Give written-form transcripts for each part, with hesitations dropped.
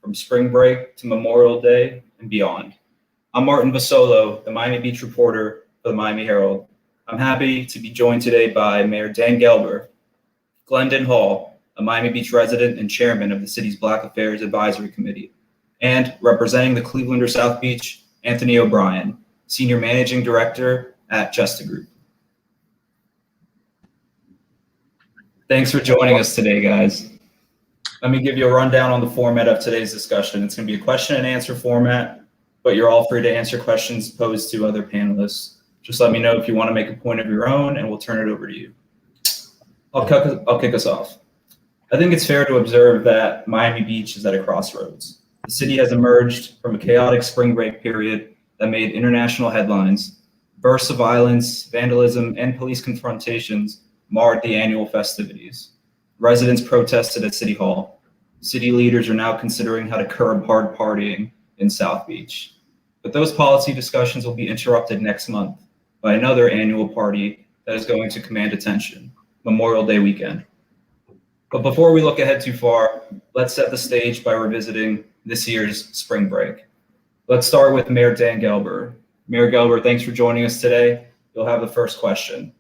from spring break to Memorial Day and beyond. I'm Martin Vasolo, the Miami Beach reporter for the Miami Herald. I'm happy to be joined today by Mayor Dan Gelber, Glendon Hall, a Miami Beach resident and chairman of the city's Black Affairs Advisory Committee, and representing the Clevelander South Beach, Anthony O'Brien, senior managing director at Justa Group. Thanks for joining us today, guys. Let me give you a rundown on the format of today's discussion. It's going to be a question and answer format, but you're all free to answer questions posed to other panelists. Just let me know if you want to make a point of your own, and we'll turn it over to you. I'll kick us off. I think it's fair to observe that Miami Beach is at a crossroads. The city has emerged from a chaotic spring break period that made international headlines. Bursts of violence, vandalism, and police confrontations marred the annual festivities. Residents protested at City Hall. City leaders are now considering how to curb hard partying in South Beach. But those policy discussions will be interrupted next month by another annual party that is going to command attention, Memorial Day weekend. But before we look ahead too far, let's set the stage by revisiting this year's spring break. Let's start with Mayor Dan Gelber. Mayor Gelber, thanks for joining us today. You'll have the first question.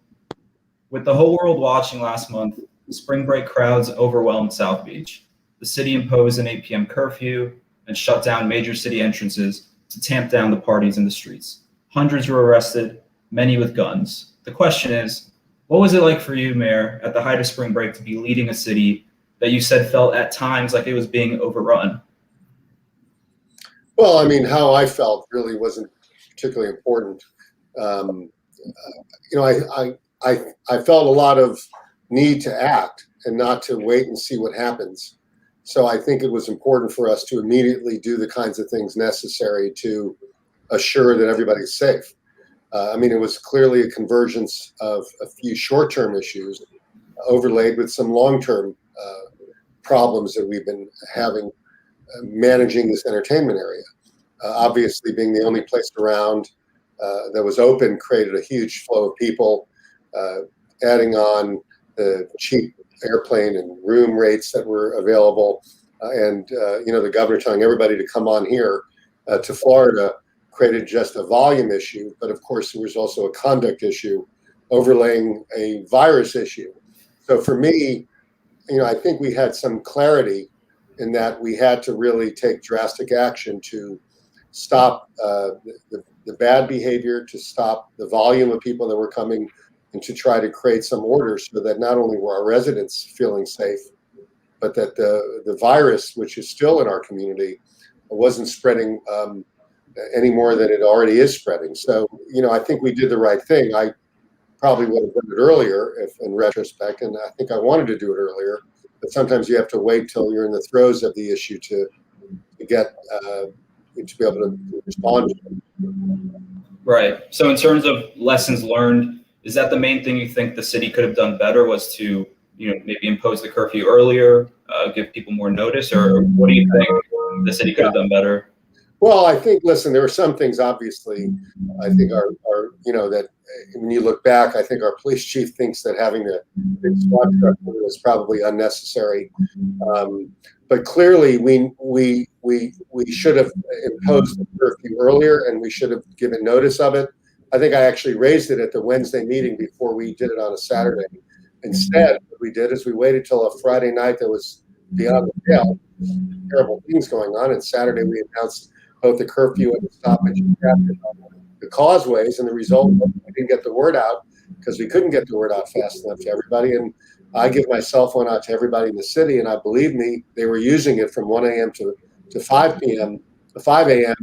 With the whole world watching last month, spring break crowds overwhelmed South Beach. The city imposed an 8 p.m. curfew and shut down major city entrances to tamp down the parties in the streets. Hundreds were arrested, many with guns. The question is, what was it like for you, Mayor, at the height of spring break to be leading a city that you said felt at times like it was being overrun? Well, I mean, how I felt really wasn't particularly important. I felt a lot of need to act and not to wait and see what happens. So I think it was important for us to immediately do the kinds of things necessary to assure that everybody's safe. It was clearly a convergence of a few short-term issues overlaid with some long-term problems that we've been having managing this entertainment area. Obviously, being the only place around that was open created a huge flow of people, adding on the cheap airplane and room rates that were available, and the governor telling everybody to come on here to Florida created just a volume issue. But of course, there was also a conduct issue overlaying a virus issue. So for me, I think we had some clarity in that we had to really take drastic action to stop the bad behavior, to stop the volume of people that were coming, and to try to create some order so that not only were our residents feeling safe, but that the virus, which is still in our community, wasn't spreading any more than it already is spreading. So, I think we did the right thing. I probably would have done it earlier in retrospect, and I think I wanted to do it earlier, but sometimes you have to wait till you're in the throes of the issue to get to be able to respond to it. Right. So in terms of lessons learned, is that the main thing you think the city could have done better, was to, maybe impose the curfew earlier, give people more notice, or what do you think the city could have done better? Well, I think, listen, there were some things, obviously, I think are that when you look back, I think our police chief thinks that having the big SWAT truck was probably unnecessary. But clearly, we should have imposed the curfew earlier, and we should have given notice of it. I think I actually raised it at the Wednesday meeting before we did it on a Saturday. Instead, what we did is we waited till a Friday night that was beyond the pale, terrible things going on, and Saturday we announced both the curfew and the stoppage of traffic on the causeways, and the result was we didn't get the word out because we couldn't get the word out fast enough to everybody. And I give my cell phone out to everybody in the city, and I believe me, they were using it from 1 a.m. to 5 p.m. 5 a.m.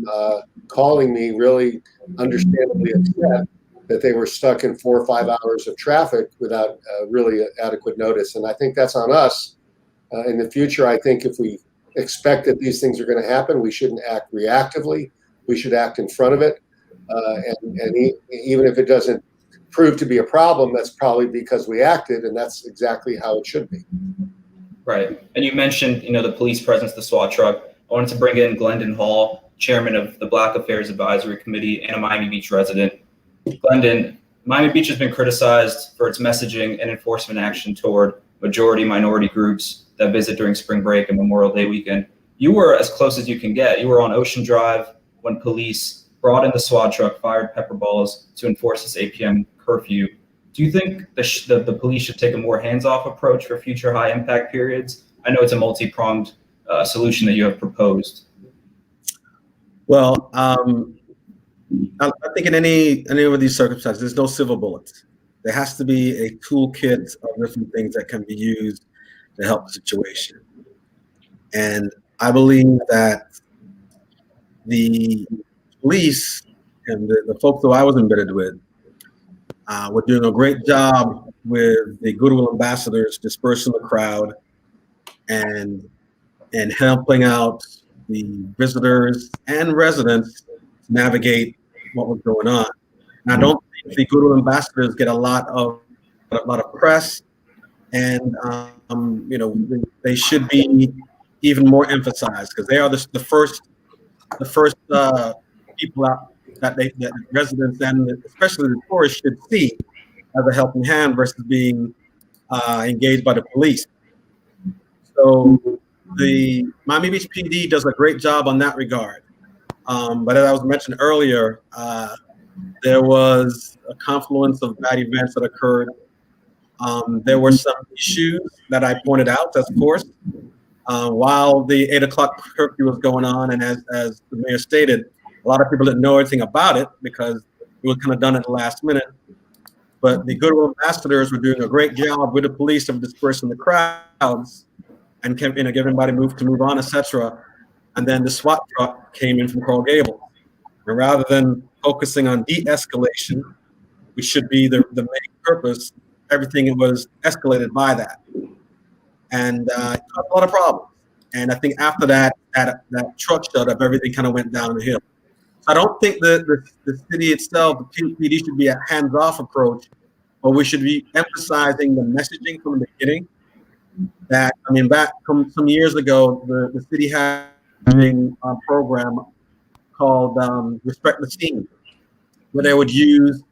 Calling me really understandably upset that they were stuck in 4 or 5 hours of traffic without really adequate notice. And I think that's on us. In the future, I think if we expect that these things are going to happen, we shouldn't act reactively. We should act in front of it. Even if it doesn't prove to be a problem, that's probably because we acted, and that's exactly how it should be. Right. And you mentioned, the police presence, the SWAT truck. I wanted to bring in Glendon Hall, chairman of the Black Affairs Advisory Committee and a Miami Beach resident. Glendon, Miami Beach has been criticized for its messaging and enforcement action toward majority minority groups that visit during spring break and Memorial Day weekend. you were as close as you can get. You were on Ocean Drive when police brought in the SWAT truck, fired pepper balls to enforce this 8 p.m. curfew. Do you think the police should take a more hands-off approach for future high-impact periods? I know it's a multi-pronged solution that you have proposed. Well, I think in any of these circumstances, there's no silver bullets. There has to be a toolkit of different things that can be used to help the situation. And I believe that the police and the folks that I was embedded with were doing a great job with the goodwill ambassadors dispersing the crowd and helping out the visitors and residents to navigate what was going on. And I don't think the goodwill ambassadors get a lot of press, and they should be even more emphasized because they are the first people out that residents and especially the tourists should see as a helping hand versus being engaged by the police. So the Miami Beach PD does a great job on that regard. But as I was mentioned earlier, there was a confluence of bad events that occurred. There were some issues that I pointed out, of course, while the 8 o'clock curfew was going on. And as the mayor stated, a lot of people didn't know anything about it because it was kind of done at the last minute. But the goodwill ambassadors were doing a great job with the police of dispersing the crowds and giving everybody to move on, etc. And then the SWAT truck came in from Coral Gables. And rather than focusing on de-escalation, which should be the main purpose, everything was escalated by that. And it caused a lot of problems. And I think after that truck shut up, everything kind of went down the hill. So I don't think the city itself, the PD, should be a hands-off approach, but we should be emphasizing the messaging from the beginning. That, I mean, back from some years ago, the city had a program called Respect the Scene, where they would use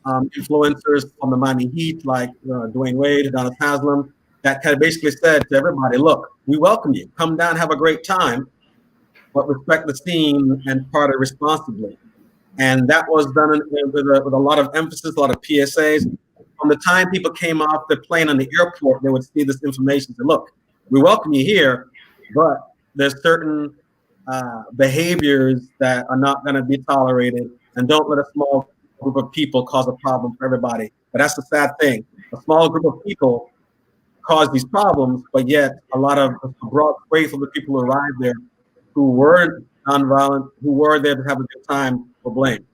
influencers from the Miami Heat, like Dwayne Wade, Adonis Haslam, that kind of basically said to everybody, look, we welcome you. Come down, have a great time, but respect the scene and party responsibly. And that was done with a lot of emphasis, a lot of PSAs. From the time people came off the plane on the airport, they would see this information and say, look, we welcome you here, but there's certain behaviors that are not going to be tolerated, and don't let a small group of people cause a problem for everybody. But that's the sad thing. A small group of people cause these problems, but yet a broad swathe of the people who arrived there who were nonviolent, who were there to have a good time, were blamed.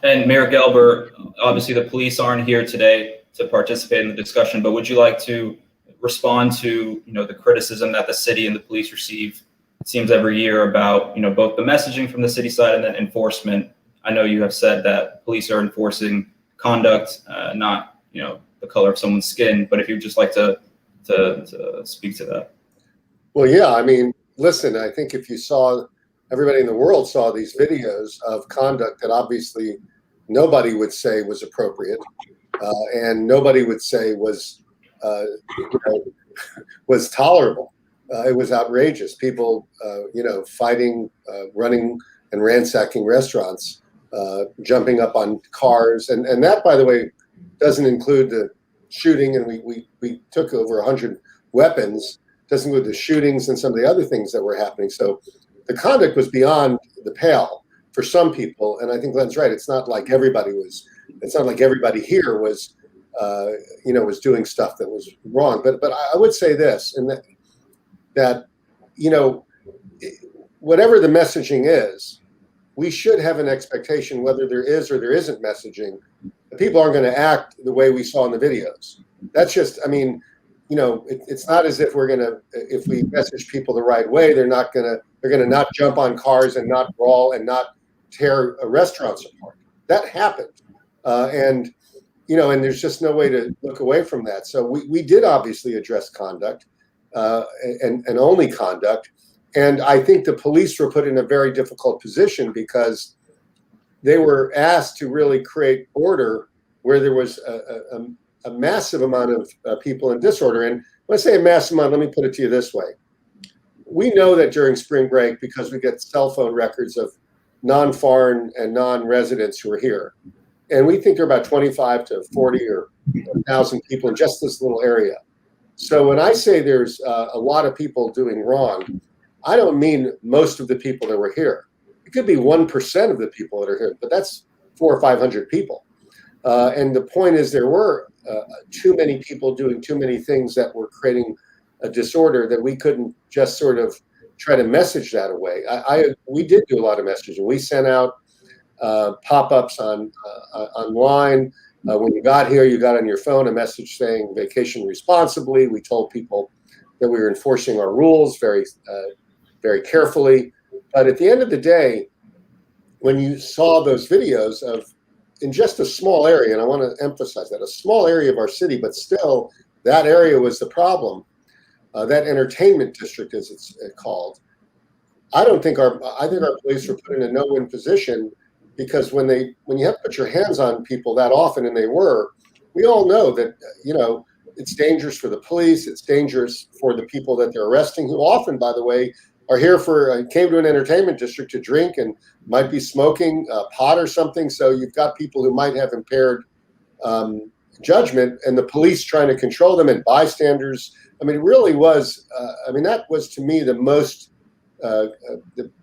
And Mayor Gelber, obviously the police aren't here today to participate in the discussion, but would you like to respond to the criticism that the city and the police receive, it seems, every year about both the messaging from the city side and then enforcement? I know you have said that police are enforcing conduct, not the color of someone's skin, but if you'd just like to speak to that. Well, yeah, I mean, listen, I think if you saw, everybody in the world saw these videos of conduct that obviously nobody would say was appropriate, and nobody would say was was tolerable. It was outrageous. People, fighting, running and ransacking restaurants, jumping up on cars, and that, by the way, doesn't include the shooting. And we took over 100 weapons. Doesn't include the shootings and some of the other things that were happening. So the conduct was beyond the pale for some people. And I think Glenn's right. It's not like everybody here was, was doing stuff that was wrong. But I would say this, and that whatever the messaging is, we should have an expectation, whether there is or there isn't messaging, that people aren't going to act the way we saw in the videos. That's just, I mean, it's not as if if we message people the right way, they're going to not jump on cars and not brawl and not tear restaurants apart. That happened. And there's just no way to look away from that. So we did obviously address conduct and only conduct. And I think the police were put in a very difficult position because they were asked to really create order where there was a massive amount of people in disorder. And when I say a massive amount, let me put it to you this way. we know that during spring break, because we get cell phone records of non-foreign and non-residents who are here, and we think there are about 25 to 40 or 1,000 people in just this little area. So when I say there's a lot of people doing wrong, I don't mean most of the people that were here. It could be 1% of the people that are here, but that's 400 or 500 people. And the point is, there were too many people doing too many things that were creating a disorder that we couldn't just sort of try to message that away. We did do a lot of messaging. We sent out pop-ups online. When you got here, you got on your phone a message saying vacation responsibly. We told people that we were enforcing our rules very, very carefully. But at the end of the day, when you saw those videos of, in just a small area, and I want to emphasize that, a small area of our city, but still that area was the problem. That entertainment district, as it's called. I think our police were put in a no-win position, because when you have to put your hands on people that often, and they were, we all know that, it's dangerous for the police. It's dangerous for the people that they're arresting, who often, by the way, are here came to an entertainment district to drink and might be smoking pot or something. So you've got people who might have impaired judgment, and the police trying to control them, and bystanders. I mean, it really was. That was, to me, the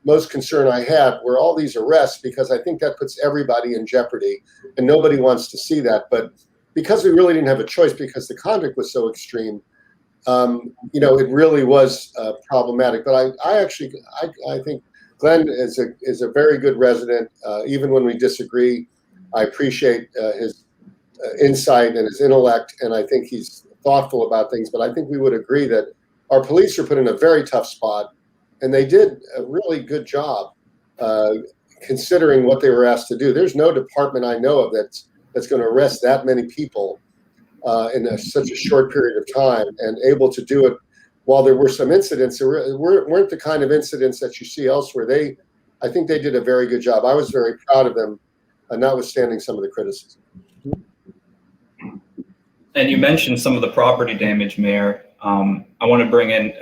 most concern I had were all these arrests, because I think that puts everybody in jeopardy, and nobody wants to see that. But because we really didn't have a choice, because the conduct was so extreme, it really was problematic. But I think Glenn is a very good resident. Even when we disagree, I appreciate his insight and his intellect, and I think he's thoughtful about things. But I think we would agree that our police were put in a very tough spot, and they did a really good job considering what they were asked to do. There's no department I know of that's going to arrest that many people in such a short period of time, and able to do it. While there were some incidents, there weren't the kind of incidents that you see elsewhere. I think they did a very good job. I was very proud of them, notwithstanding some of the criticism. And you mentioned some of the property damage, Mayor. I want to bring in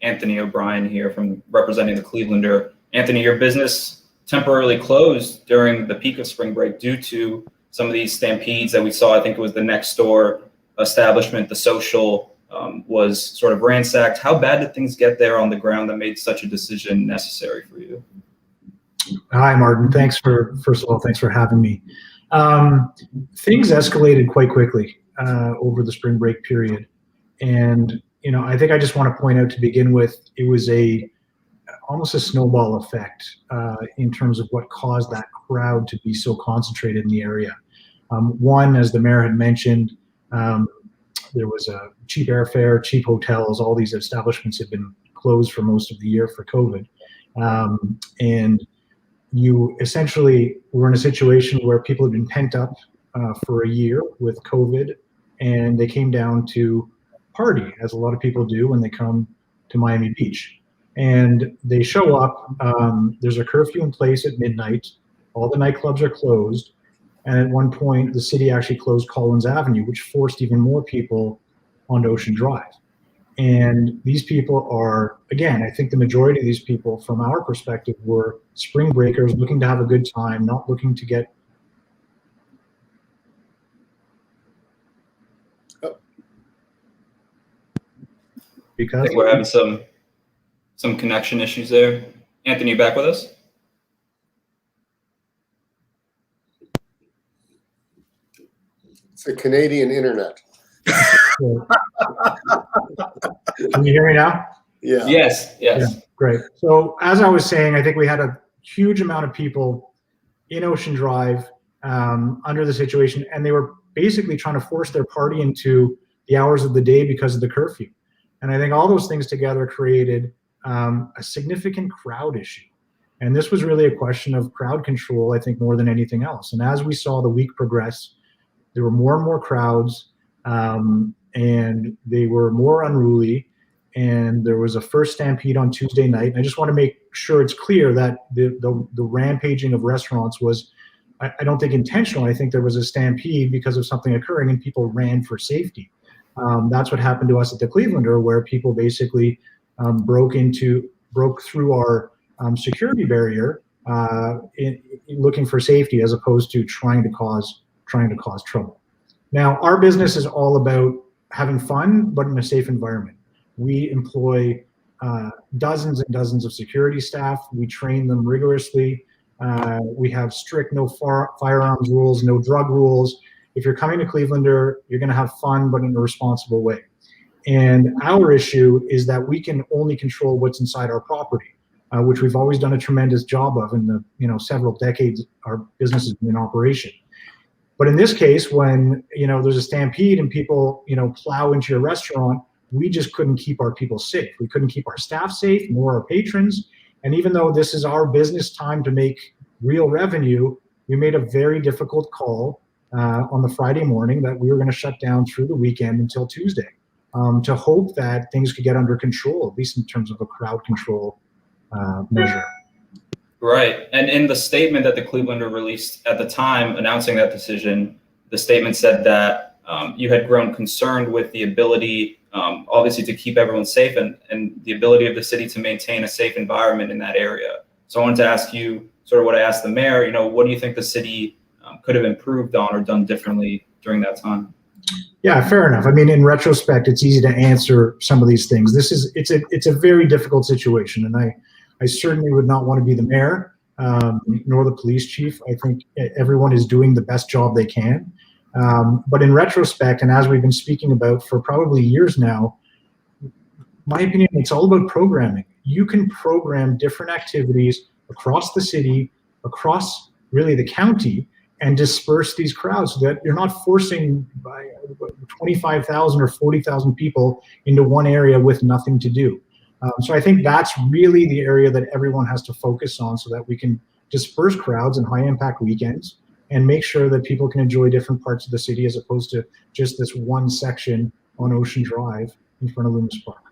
Anthony O'Brien here, from representing the Clevelander. Anthony, your business temporarily closed during the peak of spring break due to some of these stampedes that we saw. I think it was the next door establishment, the Social, was sort of ransacked. How bad did things get there on the ground that made such a decision necessary for you? Hi, Martin. First of all, thanks for having me. Things escalated quite quickly over the spring break period. And, I think I just want to point out to begin with, it was almost a snowball effect in terms of what caused that crowd to be so concentrated in the area. One, as the mayor had mentioned, there was a cheap airfare, cheap hotels. All these establishments had been closed for most of the year for COVID. And you essentially were in a situation where people had been pent up for a year with COVID, and they came down to party, as a lot of people do when they come to Miami Beach. And they show up, there's a curfew in place at midnight, all the nightclubs are closed, and at one point the city actually closed Collins Avenue, which forced even more people onto Ocean Drive. And these people are, again, I think the majority of these people, from our perspective, were spring breakers looking to have a good time, not looking to get. Because I think we're having some connection issues there. Anthony, you back with us? It's the Canadian internet. Can you hear me now? Yeah. Yes. Yeah, great. So as I was saying, I think we had a huge amount of people in Ocean Drive under the situation, and they were basically trying to force their party into the hours of the day because of the curfew. And I think all those things together created a significant crowd issue. And this was really a question of crowd control, I think, more than anything else. And as we saw the week progress, there were more and more crowds, and they were more unruly. And there was a first stampede on Tuesday night. And I just want to make sure it's clear that the rampaging of restaurants was, I don't think intentional. I think there was a stampede because of something occurring and people ran for safety. That's what happened to us at the Clevelander, where people basically broke through our security barrier in looking for safety as opposed to trying to cause trouble. Now, our business is all about having fun, but in a safe environment. We employ dozens and dozens of security staff. We train them rigorously. We have strict no firearms rules, no drug rules. If you're coming to Clevelander, you're going to have fun, but in a responsible way. And our issue is that we can only control what's inside our property, which we've always done a tremendous job of in the several decades our business has been in operation. But in this case, when there's a stampede and people plow into your restaurant, we just couldn't keep our people safe. We couldn't keep our staff safe, nor our patrons. And even though this is our business time to make real revenue, we made a very difficult call on the Friday morning that we were going to shut down through the weekend until Tuesday to hope that things could get under control, at least in terms of a crowd control measure. Right. And in the statement that the Clevelander released at the time announcing that decision, the statement said that you had grown concerned with the ability, obviously, to keep everyone safe and the ability of the city to maintain a safe environment in that area. So I wanted to ask you sort of what I asked the mayor, what do you think the city could have improved on or done differently during that time? Yeah, fair enough. I mean, in retrospect, it's easy to answer some of these things. It's a very difficult situation, and I certainly would not want to be the mayor nor the police chief. I think everyone is doing the best job they can. But in retrospect, and as we've been speaking about for probably years now, my opinion, it's all about programming. You can program different activities across the city, across really the county, and disperse these crowds so that you're not forcing 25,000 or 40,000 people into one area with nothing to do. So I think that's really the area that everyone has to focus on so that we can disperse crowds in high impact weekends and make sure that people can enjoy different parts of the city as opposed to just this one section on Ocean Drive in front of Loomis Park.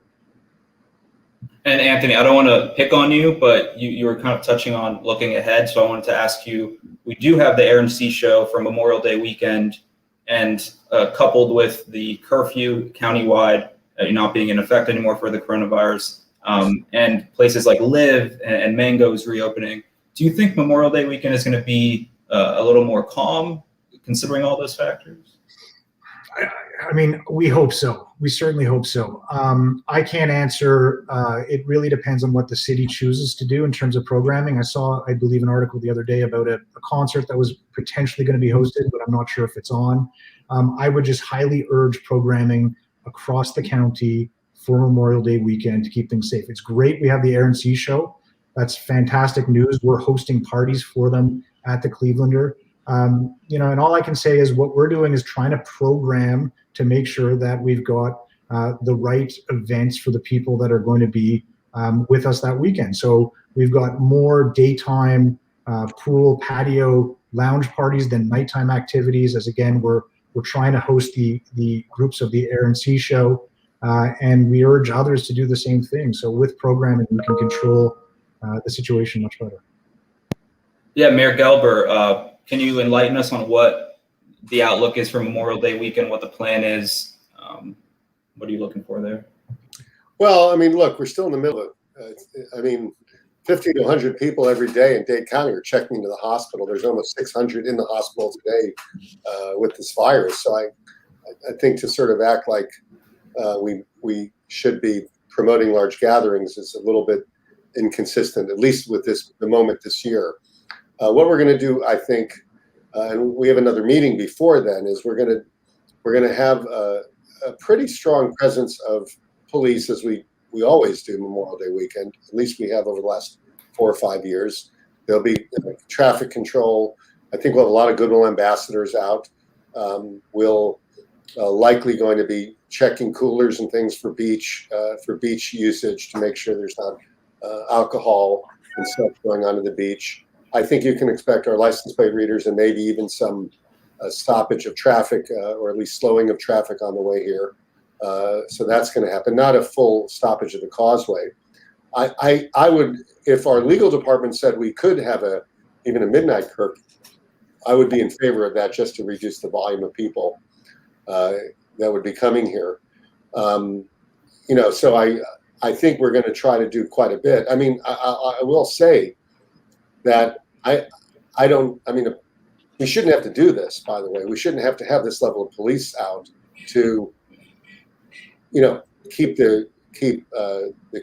And Anthony, I don't want to pick on you, but you were kind of touching on looking ahead. So I wanted to ask you, we do have the Air and Sea show for Memorial Day weekend, and coupled with the curfew countywide not being in effect anymore for the coronavirus, and places like Live and Mango's reopening. Do you think Memorial Day weekend is going to be a little more calm, considering all those factors? I mean, we hope so. We certainly hope so. I can't answer. It really depends on what the city chooses to do in terms of programming. I saw, I believe, an article the other day about a concert that was potentially going to be hosted, but I'm not sure if it's on. I would just highly urge programming across the county for Memorial Day weekend to keep things safe. It's great we have the Air and Sea show. That's fantastic news. We're hosting parties for them at the Clevelander. And all I can say is what we're doing is trying to program to make sure that we've got the right events for the people that are going to be with us that weekend. So we've got more daytime pool, patio, lounge parties than nighttime activities, as again, we're trying to host the groups of the Air and Sea show, and we urge others to do the same thing. So with programming, we can control the situation much better. Yeah, Mayor Gelber, can you enlighten us on what the outlook is for Memorial Day weekend, what the plan is? What are you looking for there? Well, I mean, look, we're still in the middle of it. 50 to 100 people every day in Dade County are checking into the hospital. There's almost 600 in the hospital today with this virus. So I think to sort of act like we should be promoting large gatherings is a little bit inconsistent, at least with the moment this year. What we're going to do, I think, and we have another meeting before then, is we're going to have a pretty strong presence of police, as we always do Memorial Day weekend. At least we have over the last 4 or 5 years. There'll be traffic control. I think we'll have a lot of goodwill ambassadors out. We'll likely going to be checking coolers and things for beach usage to make sure there's not alcohol and stuff going onto the beach. I think you can expect our license plate readers and maybe even some stoppage of traffic or at least slowing of traffic on the way here. So that's going to happen. Not a full stoppage of the causeway. I would, if our legal department said we could have even a midnight curfew, I would be in favor of that just to reduce the volume of people that would be coming here. So I think we're going to try to do quite a bit. I mean, I will say that we shouldn't have to do this, by the way. We shouldn't have to have this level of police out to, keep the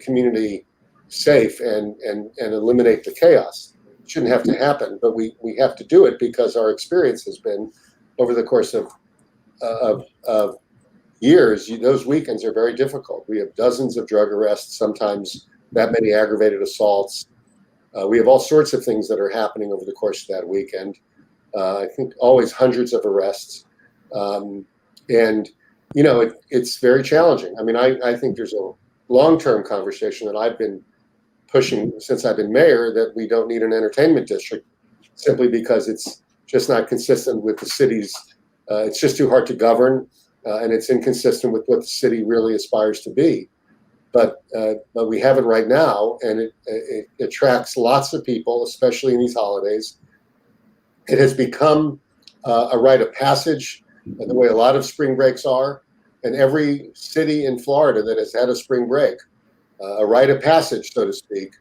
community safe and eliminate the chaos. It shouldn't have to happen, but we have to do it because our experience has been over the course of years. Those weekends are very difficult. We have dozens of drug arrests, sometimes that many aggravated assaults. We have all sorts of things that are happening over the course of that weekend. I think always hundreds of arrests. It's very challenging. I mean, I think there's a long-term conversation that I've been pushing since I've been mayor that we don't need an entertainment district simply because it's just not consistent with the city's, it's just too hard to govern and it's inconsistent with what the city really aspires to be. But we have it right now, and it attracts lots of people, especially in these holidays. It has become a rite of passage, the way a lot of spring breaks are. And every city in Florida that has had a spring break, a rite of passage, so to speak,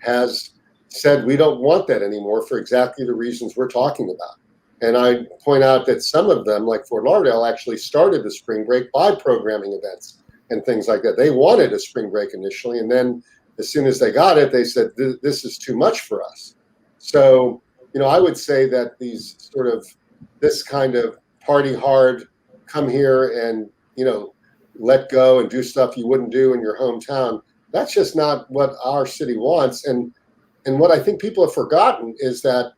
has said we don't want that anymore for exactly the reasons we're talking about. And I point out that some of them, like Fort Lauderdale, actually started the spring break by programming events and things like that. They wanted a spring break initially, and then as soon as they got it, they said, this is too much for us. So, I would say that this kind of party hard, come here and, let go and do stuff you wouldn't do in your hometown, that's just not what our city wants. And what I think people have forgotten is that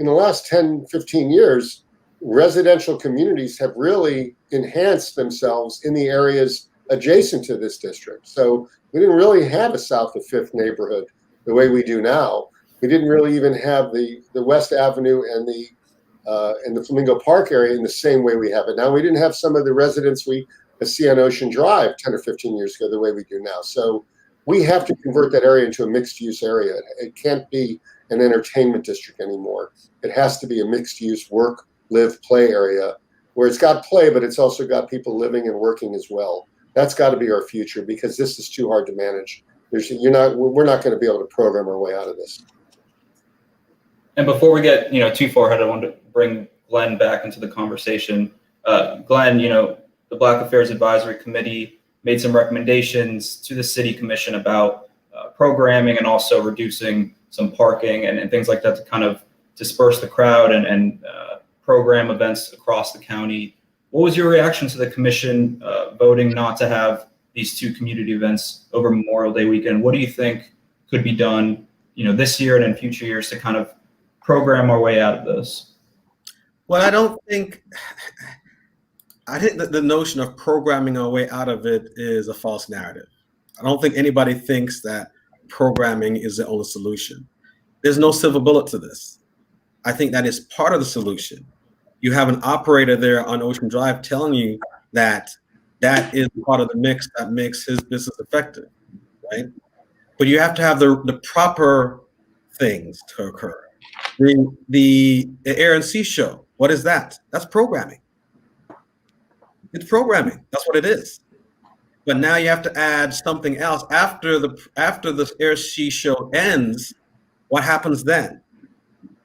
in the last 10, 15 years, residential communities have really enhanced themselves in the areas adjacent to this district. So we didn't really have a south of 5th neighborhood the way we do now. We didn't really even have the West Avenue and the Flamingo Park area in the same way we have it now. We didn't have some of the residents we see on Ocean Drive 10 or 15 years ago the way we do now. So we have to convert that area into a mixed-use area. It can't be an entertainment district anymore. It has to be a mixed-use work, live, play area where it's got play, but it's also got people living and working as well. That's got to be our future because this is too hard to manage. We're not going to be able to program our way out of this. And before we get too far ahead, I wanted to bring Glenn back into the conversation. Glenn, the Black Affairs Advisory Committee made some recommendations to the City Commission about programming and also reducing some parking and things like that to kind of disperse the crowd and program events across the county. What was your reaction to the commission voting not to have these two community events over Memorial Day weekend? What do you think could be done, this year and in future years to kind of program our way out of this? Well, I think that the notion of programming our way out of it is a false narrative. I don't think anybody thinks that programming is the only solution. There's no silver bullet to this. I think that is part of the solution. You have an operator there on Ocean Drive telling you that is part of the mix that makes his business effective, right? But you have to have the proper things to occur. The Air and Sea Show, what is that? That's programming. It's programming. That's what it is. But now you have to add something else after the Air Sea Show ends. What happens then?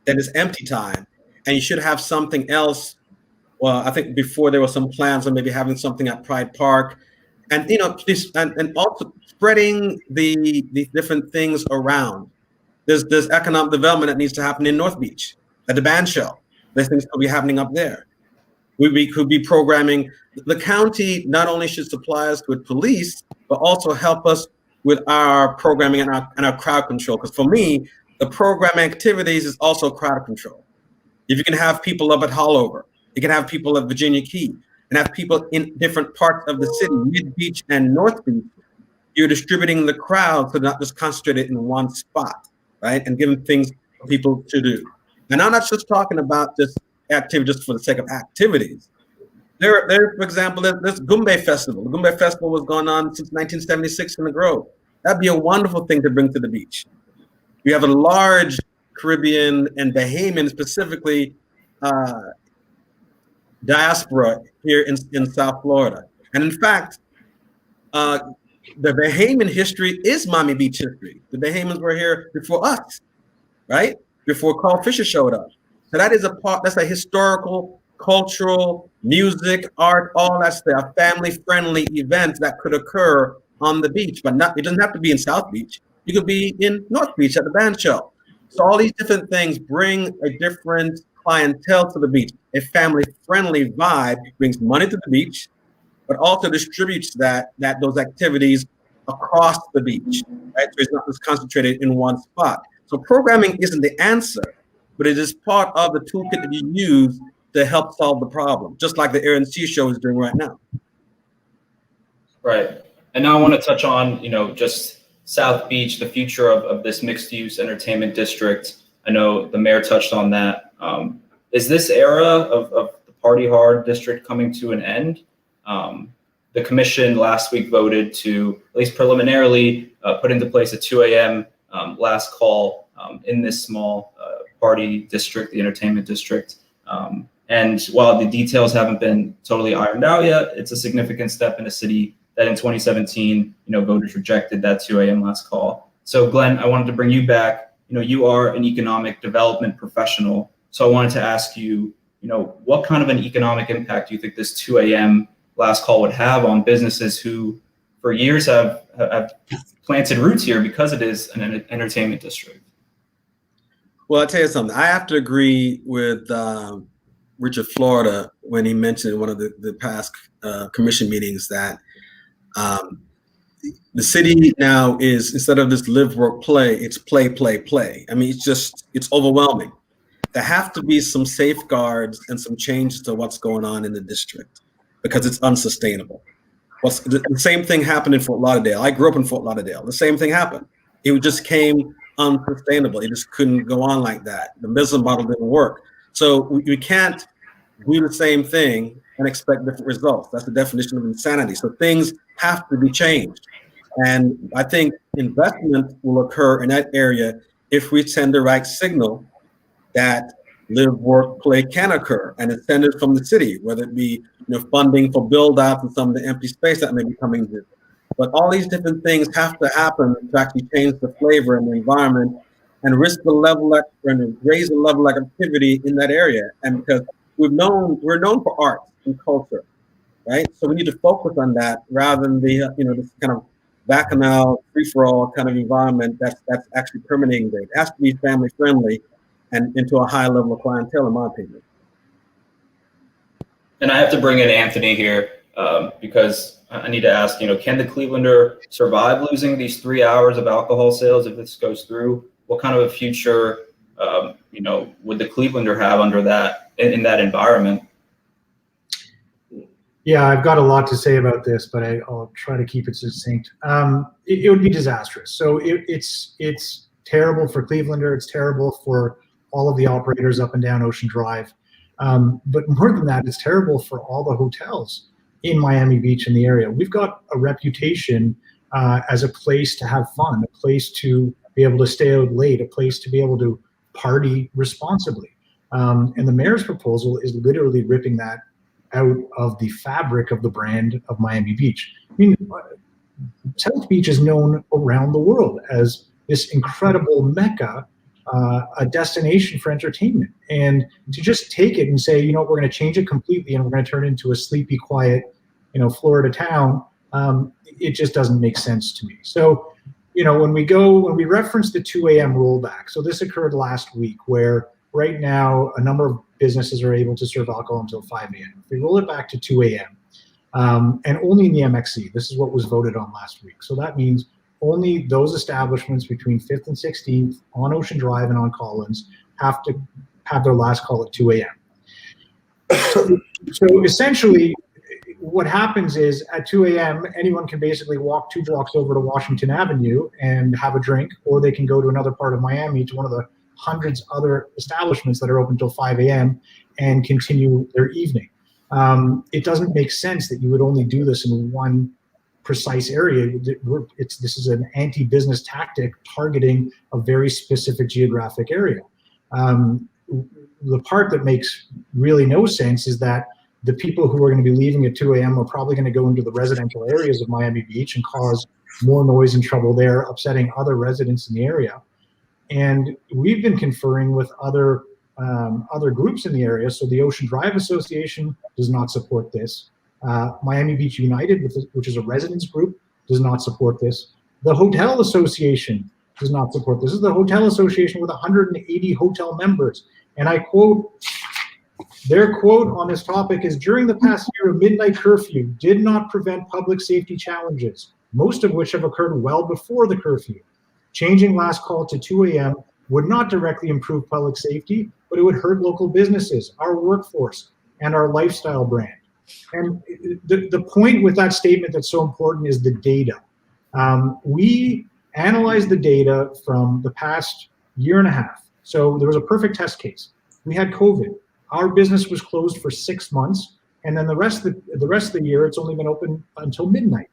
Then it's empty time, and you should have something else. Well, I think before there were some plans on maybe having something at Pride Park, and and also spreading the different things around. There's economic development that needs to happen in North Beach at the band shell. There's things could be happening up there. We could be programming. The county not only should supply us with police, but also help us with our programming and our crowd control. Because for me, the program activities is also crowd control. If you can have people up at Hollover, you can have people at Virginia Key, and have people in different parts of the city, Mid Beach and North Beach, you're distributing the crowd so not just concentrated in one spot, right? And giving things for people to do. And I'm not just talking about just activities just for the sake of activities. There, for example, there's Gumbe Festival. The Gumbe Festival was going on since 1976 in the Grove. That'd be a wonderful thing to bring to the beach. We have a large Caribbean and Bahamian, specifically, diaspora here in South Florida. And in fact, the Bahamian history is Miami Beach history. The Bahamians were here before us, right? Before Carl Fisher showed up. So that is that's a historical, cultural, music, art, all that stuff, family-friendly events that could occur on the beach, but it doesn't have to be in South Beach. You could be in North Beach at the band shell. So all these different things bring a different clientele to the beach. A family-friendly vibe brings money to the beach, but also distributes those activities across the beach, right? So it's not just concentrated in one spot. So programming isn't the answer, but it is part of the toolkit that you use to help solve the problem, just like the Air and Sea Show is doing right now. Right. And now I want to touch on, just South Beach, the future of this mixed-use entertainment district. I know the mayor touched on that. Is this era of the Party Hard district coming to an end? The commission last week voted to, at least preliminarily, put into place a 2 a.m. Last call in this small party district, the entertainment district. And while the details haven't been totally ironed out yet, it's a significant step in a city that in 2017, voters rejected that 2 a.m. last call. So Glenn, I wanted to bring you back. You are an economic development professional. So I wanted to ask you, what kind of an economic impact do you think this 2 a.m. last call would have on businesses who for years have planted roots here because it is an entertainment district? Well, I'll tell you something. I have to agree with Richard Florida when he mentioned in one of the past commission meetings that the city now is, instead of this live, work, play, it's play, play, play. I mean, it's overwhelming. There have to be some safeguards and some changes to what's going on in the district because it's unsustainable. The same thing happened in Fort Lauderdale. I grew up in Fort Lauderdale. The same thing happened. It just came unsustainable. It just couldn't go on like that. The business model didn't work. So we can't do the same thing and expect different results. That's the definition of insanity. So things have to be changed. And I think investment will occur in that area if we send the right signal that live, work, play can occur, and incentives from the city, whether it be funding for build outs and some of the empty space that may be coming due. But all these different things have to happen to actually change the flavor and the environment and raise the level of activity in that area. And because we're known for art and culture, right? So we need to focus on that rather than this kind of bacchanal, free-for-all kind of environment that's actually permeating there. It has to be family friendly and into a high level of clientele, in my opinion. And I have to bring in Anthony here because I need to ask, can the Clevelander survive losing these 3 hours of alcohol sales if this goes through? What kind of a future, would the Clevelander have under that, in that environment? Yeah, I've got a lot to say about this, but I'll try to keep it succinct. It would be disastrous. So it's terrible for Clevelander. It's terrible for all of the operators up and down Ocean Drive. But more than that, it's terrible for all the hotels in Miami Beach and the area. We've got a reputation as a place to have fun, a place to be able to stay out late, a place to be able to party responsibly. And the mayor's proposal is literally ripping that out of the fabric of the brand of Miami Beach. I mean, South Beach is known around the world as this incredible mecca, a destination for entertainment. And to just take it and say, we're going to change it completely and we're going to turn it into a sleepy, quiet, Florida town, it just doesn't make sense to me. So, when we reference the 2 a.m. rollback, so this occurred last week where right now a number of businesses are able to serve alcohol until 5 a.m. If they roll it back to 2 a.m. And only in the MXC, this is what was voted on last week. So that means only those establishments between 5th and 16th on Ocean Drive and on Collins have to have their last call at 2 a.m. So essentially, what happens is at 2 a.m., anyone can basically walk 2 blocks over to Washington Avenue and have a drink, or they can go to another part of Miami to one of the hundreds other establishments that are open until 5 a.m. and continue their evening. It doesn't make sense that you would only do this in one precise area. This is an anti-business tactic targeting a very specific geographic area. The part that makes really no sense is that the people who are going to be leaving at 2 a.m. are probably going to go into the residential areas of Miami Beach and cause more noise and trouble there, upsetting other residents in the area. And we've been conferring with other groups in the area. So the Ocean Drive Association does not support this. Miami Beach United, which is a residents group, does not support this. The Hotel Association does not support this. This is the Hotel Association with 180 hotel members. And I quote, their quote on this topic is, during the past year, a midnight curfew did not prevent public safety challenges, most of which have occurred well before the curfew. Changing last call to 2 a.m. would not directly improve public safety, but it would hurt local businesses, our workforce, and our lifestyle brand. And the point with that statement that's so important is the data. We analyzed the data from the past year and a half. So there was a perfect test case. We had COVID. Our business was closed for 6 months, and then the rest of the year, it's only been open until midnight.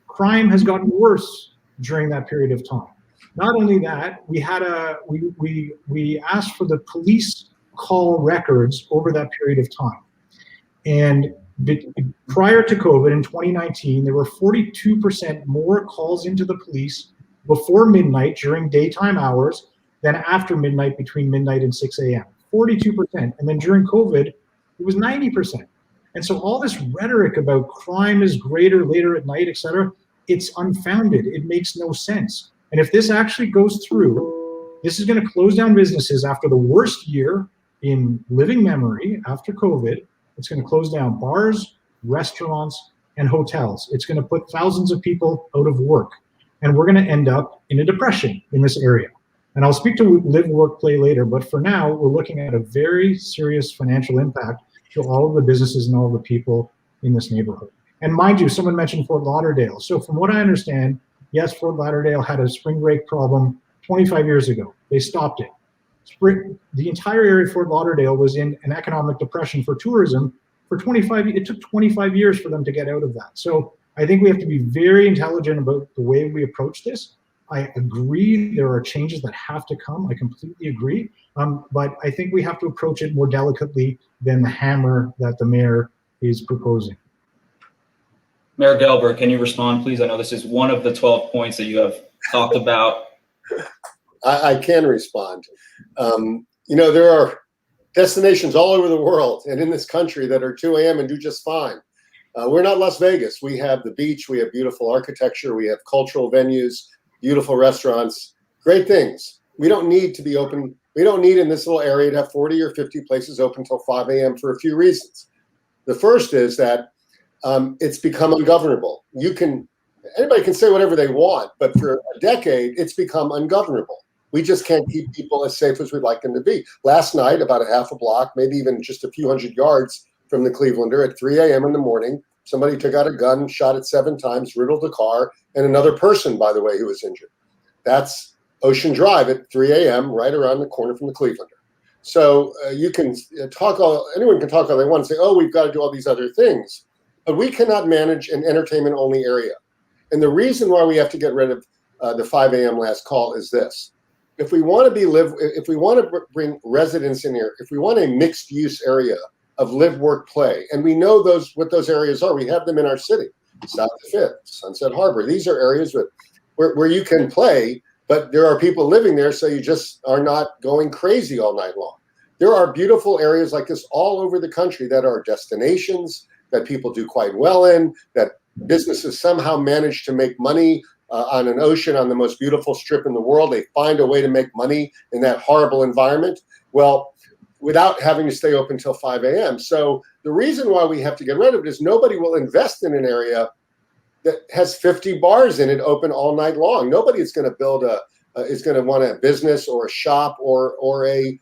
Crime has gotten worse during that period of time. Not only that, we had we asked for the police call records over that period of time. And prior to COVID in 2019, there were 42% more calls into the police before midnight during daytime hours than after midnight, between midnight and 6 a.m. 42%. And then during COVID, it was 90%. And so all this rhetoric about crime is greater later at night, et cetera, it's unfounded. It makes no sense. And if this actually goes through, this is going to close down businesses after the worst year in living memory after COVID. It's going to close down bars, restaurants, and hotels. It's going to put thousands of people out of work. And we're going to end up in a depression in this area. And I'll speak to live, work, play later, but for now, we're looking at a very serious financial impact to all of the businesses and all the people in this neighborhood. And mind you, someone mentioned Fort Lauderdale. So from what I understand, yes, Fort Lauderdale had a spring break problem 25 years ago. They stopped it. The entire area of Fort Lauderdale was in an economic depression for tourism for 25 years. It took 25 years for them to get out of that. So I think we have to be very intelligent about the way we approach this. I agree there are changes that have to come. I completely agree. But I think we have to approach it more delicately than the hammer that the mayor is proposing. Mayor Gelber, can you respond, please? I know this is one of the 12 points that you have talked about. I can respond. There are destinations all over the world and in this country that are 2 a.m. and do just fine. We're not Las Vegas. We have the beach. We have beautiful architecture. We have cultural venues, beautiful restaurants, great things. We don't need to be open. We don't need in this little area to have 40 or 50 places open until 5 a.m. for a few reasons. The first is that it's become ungovernable. Anybody can say whatever they want, but for a decade, it's become ungovernable. We just can't keep people as safe as we'd like them to be. Last night, about a half a block, maybe even just a few hundred yards from the Clevelander at 3 a.m. in the morning, somebody took out a gun, shot it 7 times, riddled the car, and another person, by the way, who was injured. That's Ocean Drive at 3 a.m. right around the corner from the Clevelander. So you can anyone can talk all they want and say, oh, we've got to do all these other things. But we cannot manage an entertainment-only area. And the reason why we have to get rid of the 5 a.m. last call is this. If we want to bring residents in here, if we want a mixed-use area of live, work, play, and we know what those areas are, we have them in our city. South 5th, Sunset Harbor. These are areas where you can play, but there are people living there, so you just are not going crazy all night long. There are beautiful areas like this all over the country that are destinations that people do quite well in, that businesses somehow manage to make money on an ocean on the most beautiful strip in the world. They find a way to make money in that horrible environment. Well, without having to stay open until 5 a.m. So the reason why we have to get rid of it is nobody will invest in an area that has 50 bars in it open all night long. Nobody is going to build is going to want a business or a shop or a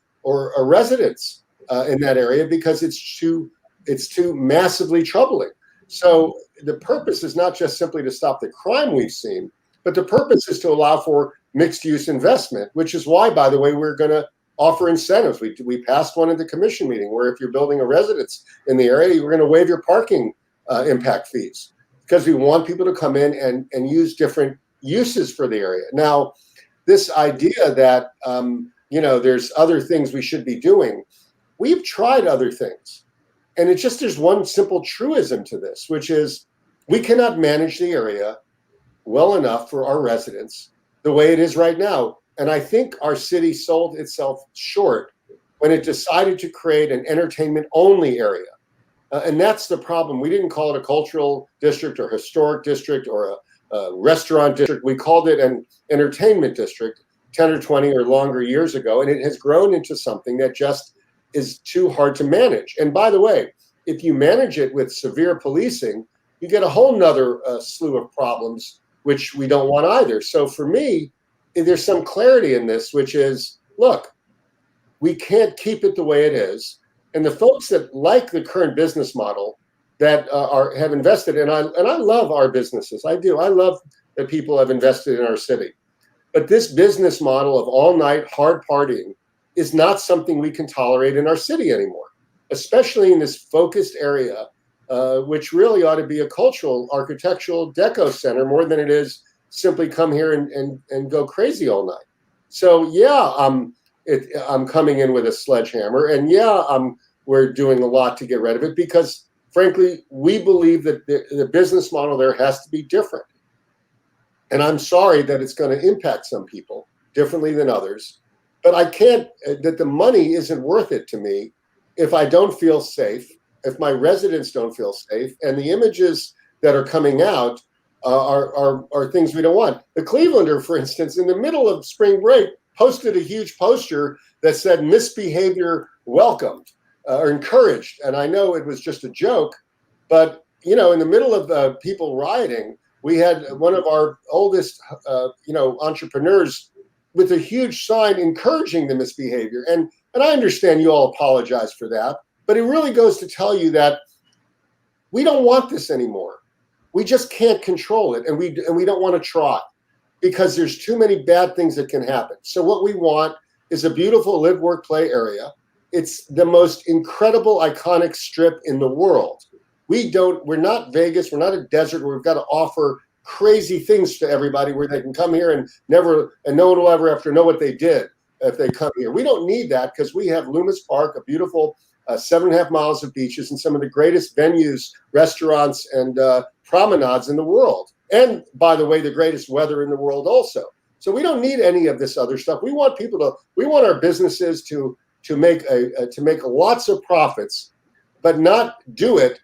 residence in that area because it's too massively troubling. So the purpose is not just simply to stop the crime we've seen, but the purpose is to allow for mixed use investment, which is why, by the way, we're going to offer incentives. We passed one at the commission meeting where if you're building a residence in the area, we're going to waive your parking impact fees because we want people to come in and use different uses for the area. Now, this idea that, there's other things we should be doing, we've tried other things. And it's just, there's one simple truism to this, which is we cannot manage the area well enough for our residents the way it is right now. And I think our city sold itself short when it decided to create an entertainment-only area. And that's the problem. We didn't call it a cultural district or historic district or a restaurant district. We called it an entertainment district 10 or 20 or longer years ago, and it has grown into something that just is too hard to manage. And by the way, if you manage it with severe policing, you get a whole nother slew of problems, which we don't want either. So for me, there's some clarity in this, which is, look, we can't keep it the way it is. And the folks that like the current business model that have invested, and I love our businesses. I do. I love that people have invested in our city. But this business model of all-night hard partying is not something we can tolerate in our city anymore, especially in this focused area, which really ought to be a cultural, architectural deco center more than it is simply come here and go crazy all night. So yeah, I'm coming in with a sledgehammer, and yeah, we're doing a lot to get rid of it because, frankly, we believe that the business model there has to be different. And I'm sorry that it's going to impact some people differently than others, but I can't, that the money isn't worth it to me if I don't feel safe, if my residents don't feel safe, and the images that are coming out are things we don't want. The Clevelander, for instance, in the middle of spring break, posted a huge poster that said misbehavior welcomed or encouraged. And I know it was just a joke, but in the middle of people rioting, we had one of our oldest entrepreneurs with a huge sign encouraging the misbehavior. And I understand you all apologize for that, but it really goes to tell you that we don't want this anymore. We just can't control it, and we don't want to try because there's too many bad things that can happen. So what we want is a beautiful live, work, play area. It's the most incredible, iconic strip in the world. We're not Vegas. We're not a desert where we've got to offer crazy things to everybody where they can come here and no one will ever have to know what they did if they come here. We don't need that because we have Loomis Park, a beautiful 7.5 miles of beaches and some of the greatest venues, restaurants, and promenades in the world. And by the way, the greatest weather in the world also. So we don't need any of this other stuff. We want our businesses to make lots of profits, but not do it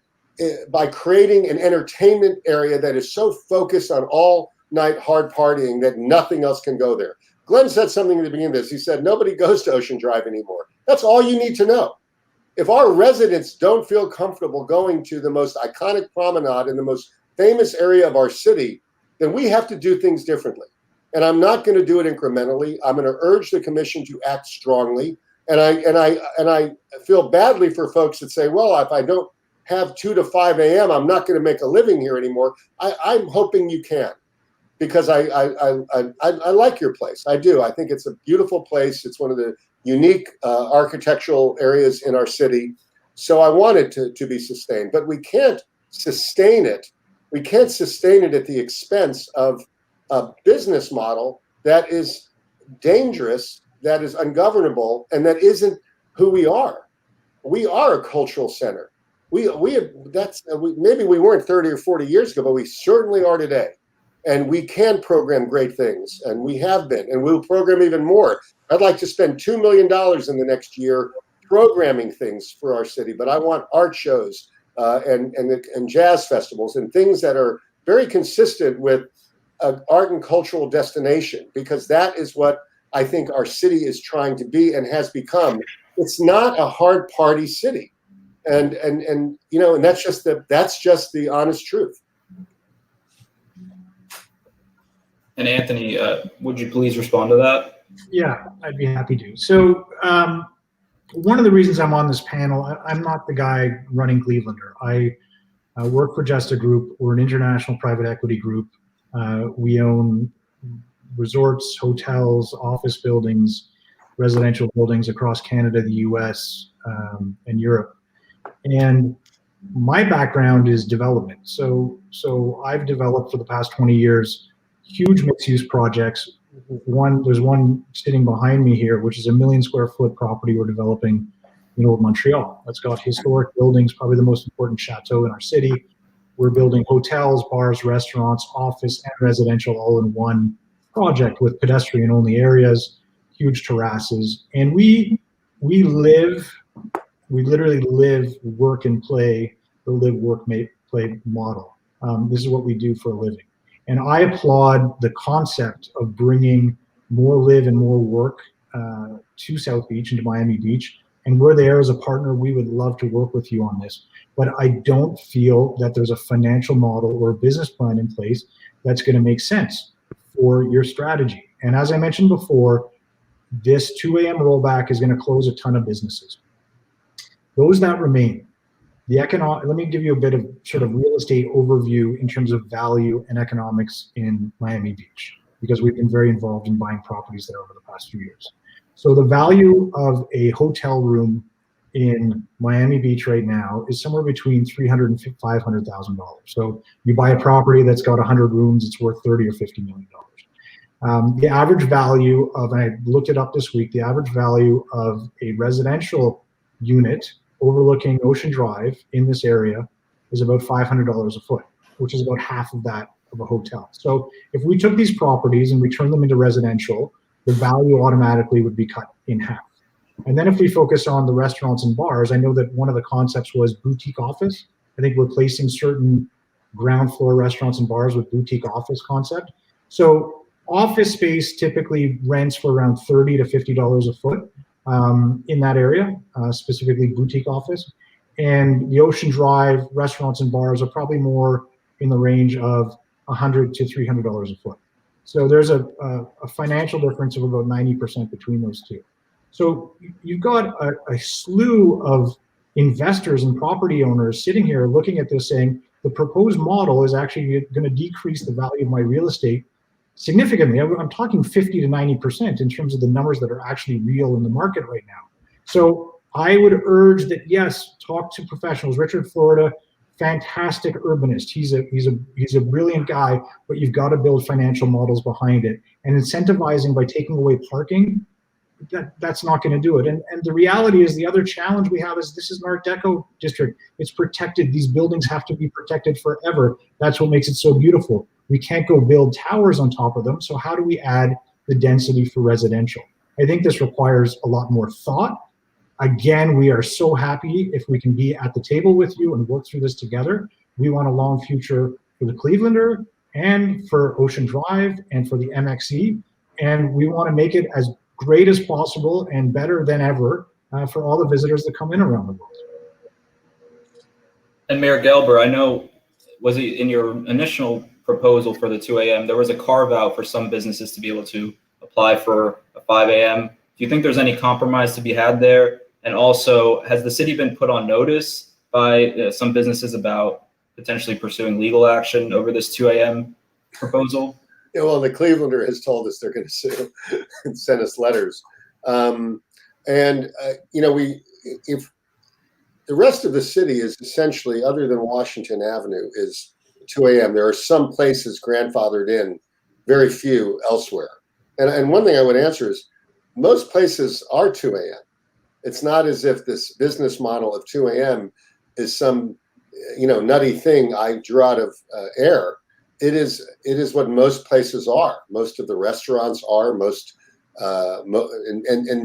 by creating an entertainment area that is so focused on all night hard partying that nothing else can go there. Glenn said something at the beginning of this. He said, nobody goes to Ocean Drive anymore. That's all you need to know. If our residents don't feel comfortable going to the most iconic promenade in the most famous area of our city, then we have to do things differently. And I'm not going to do it incrementally. I'm going to urge the commission to act strongly. And I feel badly for folks that say, well, if I don't have 2 to 5 a.m., I'm not going to make a living here anymore. I'm hoping you can, because I like your place. I do. I think it's a beautiful place. It's one of the unique architectural areas in our city. So I want it to be sustained, but we can't sustain it. We can't sustain it at the expense of a business model that is dangerous, that is ungovernable, and that isn't who we are. We are a cultural center. Maybe we weren't 30 or 40 years ago, but we certainly are today. And we can program great things, and we have been, and we'll program even more. I'd like to spend $2 million in the next year programming things for our city, but I want art shows and jazz festivals and things that are very consistent with an art and cultural destination, because that is what I think our city is trying to be and has become. It's not a hard party city. And that's just the honest truth. And Anthony, would you please respond to that? Yeah, I'd be happy to. So one of the reasons I'm on this panel, I'm not the guy running Clevelander. I work for Just a Group. We're an international private equity group. We own resorts, hotels, office buildings, residential buildings across Canada, the US, and Europe. And my background is development. So I've developed for the past 20 years huge mixed-use projects. There's one sitting behind me here, which is a 1 million square foot property we're developing middle of Montreal. That's got historic buildings, probably the most important chateau in our city. We're building hotels, bars, restaurants, office, and residential all in one project with pedestrian-only areas, huge terraces. And we literally live, work, and play the live, work, play model. This is what we do for a living. And I applaud the concept of bringing more live and more work to South Beach and to Miami Beach. And we're there as a partner. We would love to work with you on this. But I don't feel that there's a financial model or a business plan in place that's going to make sense for your strategy. And as I mentioned before, this 2 a.m. rollback is going to close a ton of businesses. Those that remain, let me give you a bit of sort of real estate overview in terms of value and economics in Miami Beach, because we've been very involved in buying properties there over the past few years. So the value of a hotel room in Miami Beach right now is somewhere between $300,000 and $500,000. So you buy a property that's got 100 rooms, it's worth $30 or $50 million. The average value of, and I looked it up this week, the average value of a residential unit overlooking Ocean Drive in this area is about $500 a foot, which is about half of that of a hotel. So if we took these properties and we turned them into residential, the value automatically would be cut in half. And then if we focus on the restaurants and bars, I know that one of the concepts was boutique office. I think replacing certain ground floor restaurants and bars with boutique office concept. So office space typically rents for around $30 to $50 a foot in that area, specifically boutique office. And the Ocean Drive restaurants and bars are probably more in the range of $100 to $300 a foot. So there's a financial difference of about 90% between those two. So you've got a slew of investors and property owners sitting here looking at this saying, the proposed model is actually going to decrease the value of my real estate significantly. I'm talking 50 to 90% in terms of the numbers that are actually real in the market right now. So I would urge that, yes, talk to professionals. Richard Florida, fantastic urbanist. He's a brilliant guy, but you've got to build financial models behind it. And incentivizing by taking away parking, that's not going to do it. And the reality is, the other challenge we have is this is an Art Deco district. It's protected. These buildings have to be protected forever. That's what makes it so beautiful. We can't go build towers on top of them. So how do we add the density for residential? I think this requires a lot more thought. Again, we are so happy if we can be at the table with you and work through this together. We want a long future for the Clevelander and for Ocean Drive and for the MXE. And we want to make it as great as possible and better than ever for all the visitors that come in around the world. And Mayor Gelber, I know, was it in your initial proposal for the 2 a.m., there was a carve out for some businesses to be able to apply for a 5 a.m. Do you think there's any compromise to be had there? And also, has the city been put on notice by some businesses about potentially pursuing legal action over this 2 a.m. proposal? Yeah, well, the Clevelander has told us they're going to sue and send us letters. If the rest of the city is essentially, other than Washington Avenue, is 2 a.m., there are some places grandfathered in, very few elsewhere. And one thing I would answer is, most places are 2 a.m. It's not as if this business model of 2 a.m. is some, nutty thing I drew out of air. It is what most places are. Most of the restaurants are. And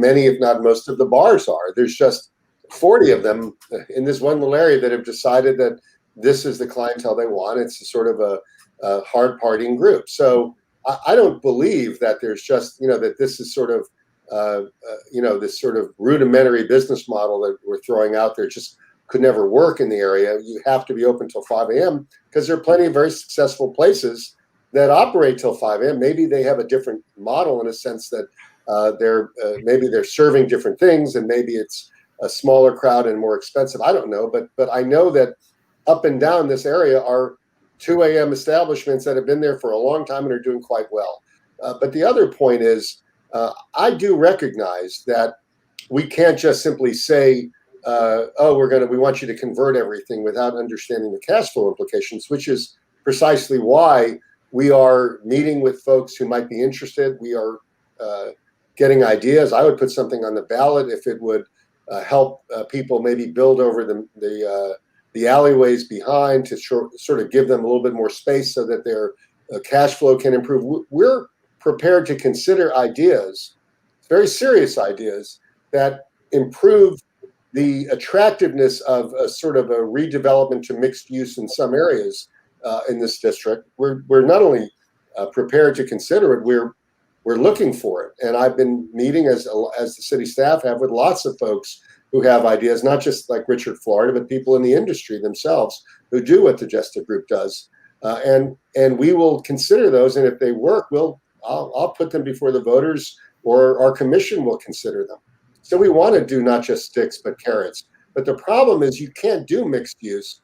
many, if not most, of the bars are. There's just 40 of them in this one little area that have decided that this is the clientele they want. It's a sort of a hard partying group. So I don't believe that there's just that this is sort of this sort of rudimentary business model that we're throwing out there just could never work in the area. You have to be open till 5 a.m. because there are plenty of very successful places that operate till 5 a.m. Maybe they have a different model in a sense that maybe they're serving different things, and maybe it's a smaller crowd and more expensive. I don't know, but I know that up and down this area are 2 a.m. establishments that have been there for a long time and are doing quite well. But the other point is, I do recognize that we can't just simply say, we want you to convert everything without understanding the cash flow implications, which is precisely why we are meeting with folks who might be interested. We are getting ideas. I would put something on the ballot if it would help people maybe build over the alleyways behind to sort of give them a little bit more space so that their cash flow can improve. We're prepared to consider ideas, very serious ideas, that improve the attractiveness of a sort of a redevelopment to mixed use in some areas in this district. We're not only prepared to consider it, we're looking for it. And I've been meeting, as the city staff have, with lots of folks who have ideas, not just like Richard Florida, but people in the industry themselves who do what the Digestive Group does. And we will consider those, and if they work, I'll put them before the voters, or our commission will consider them. So we want to do not just sticks, but carrots. But the problem is you can't do mixed use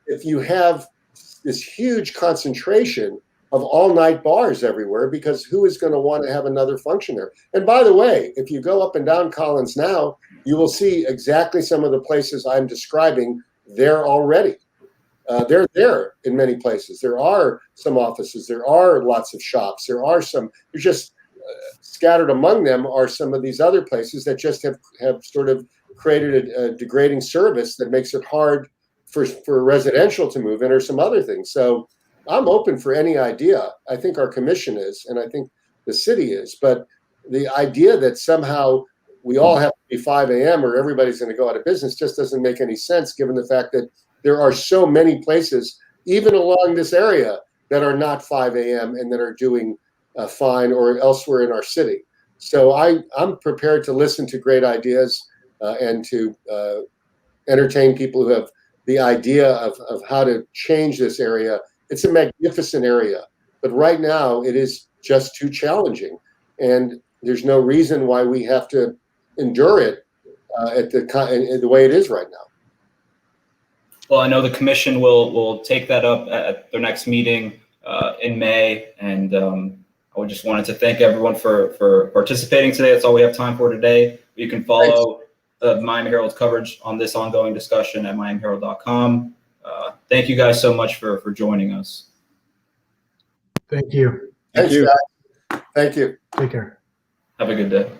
if you have this huge concentration of all-night bars everywhere, because who is going to want to have another function there? And by the way, if you go up and down Collins now, you will see exactly some of the places I'm describing there already. They're there in many places. There are some offices. There are lots of shops. There's just scattered among them are some of these other places that just have sort of created a degrading service that makes it hard for residential to move in, or some other things. So I'm open for any idea. I think our commission is, and I think the city is. But the idea that somehow we all have to be 5 a.m. or everybody's going to go out of business just doesn't make any sense, given the fact that there are so many places, even along this area, that are not 5 a.m. and that are doing fine, or elsewhere in our city. So I'm prepared to listen to great ideas and to entertain people who have the idea of how to change this area. It's a magnificent area, but right now it is just too challenging, and there's no reason why we have to endure it at the way it is right now. Well, I know the commission will take that up at their next meeting in May, and I just wanted to thank everyone for participating today. That's all we have time for today. You can follow the Miami Herald's coverage on this ongoing discussion at miamiherald.com. Thank you guys so much for joining us. Thank you. Thanks, guys. Thank you. Take care. Have a good day.